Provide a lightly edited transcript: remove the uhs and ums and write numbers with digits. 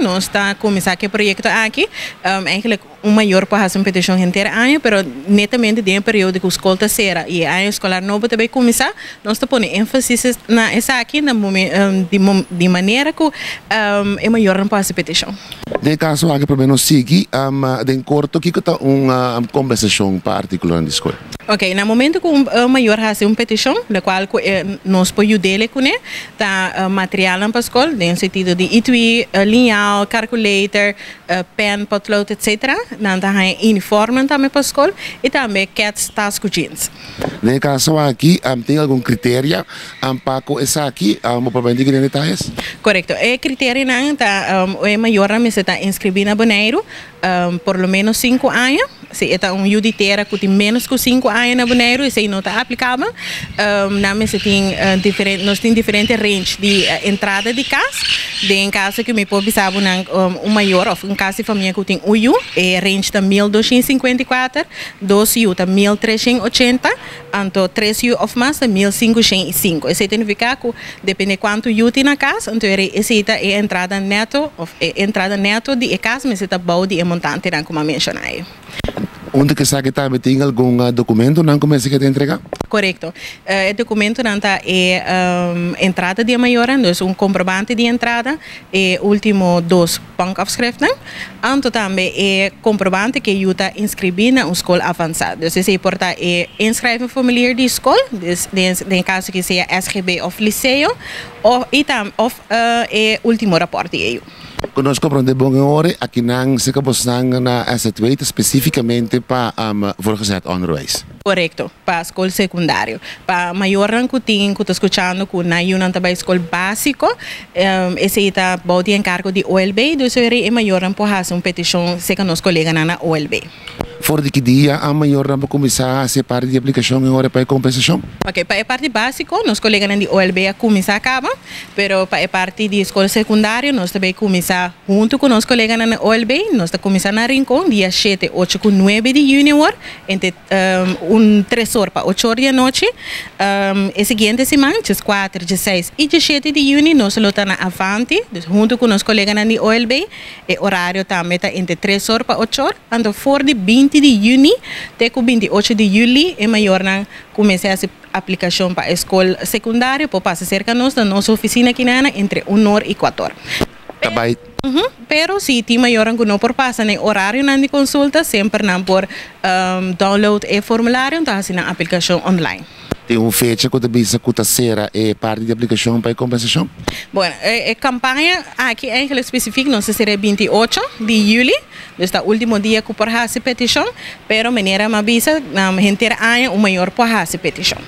nós está começar que projeto aqui, eigenlijk maior para fazer uma petição inteira ano, pero netamente dentro do período que a escola será e a escolar novo também começar, nós está pondo ênfase na essa aqui na de maneira que é maior para fazer petição. De caso aqui pelo menos sigue, de corto que está uma conversação particular na escola. Ok, no momento que o maior faz uma petição, na qual nós podemos ajudar com ele, tá material para a escola, no sentido de itui, lineal, calculator, pen, potlood, etc. Nós temos uniforme também para a escola e também cats, task jeans. No caso aqui, tem algum critério para essa aqui, para indicar detalhes? Correto. O critério não tá o maior me está inscrever na Bonaire, por lo menos 5 anos. Se é um juditeira que tem menos que 5 anos na Bonaire, isso não está aplicável. Nós temos diferentes range de entrada de casa. Em caso que me pode saber um maior, ou em caso de família que tem UU, é range está 1254, 2 U está 1380, então 3 U of mais está 1505. Isso significa que depende de quanto U tem na casa, então essa é a entrada neto de casa, mas está boa de montante, como mencionei. Onde que sabe que tem algum documento não começa a entregar? Correto. O documento não está entrada de maior, então comprovante de entrada e último 2 bankafschriften. Então também é comprovante que ajuda a inscrever na escola avançada. Então se importa é inscrever formulário de escola, em caso que seja SGB ou liceu, ou é último rapporto de EU. Conosco prende bom hora aqui não se capacitando na S2 especificamente para voorgezet onderwijs. Correto, para a escola secundária. Para maior rango que está escutando que na União também escola básico, esse está bom de encargo de OLB, então é maior rango para fazer uma petição se que nosso colega na OLB. Voor que dia a maior rampa começar a ser parte de aplicação em hora para compensação? Ok, para a parte básica, nós colegas de OLB a começar acaba, pero para a parte de escola secundária, nós também começar junto com os colegas na OLB, nós está começando na Rincón, dia 7, 8 e 9 de junho, entre 3 horas para 8 horas da noite. A seguinte semana, 4, 16 e 17 de junho, nós estamos na Avante, junto com os colegas na OLB, e horário também está entre 3 horas para 8 horas, então for de 20 de junho até o 28 de julho é maior na começar a aplicação para a escola secundária, para passar cerca da nossa oficina aqui na entre 1 hora e 4 horas. Pero se tem maior que não por passar no horário de consulta, sempre não por download o formulário, então assim na aplicação online. Tem uma fecha que você será parte de aplicação para compensação? Bom, a campanha aqui é específica, não sei se será 28 de julho, então o último dia que por fazer petição, pero maneira mais bisa, na inteira ano, o maior por fazer petição.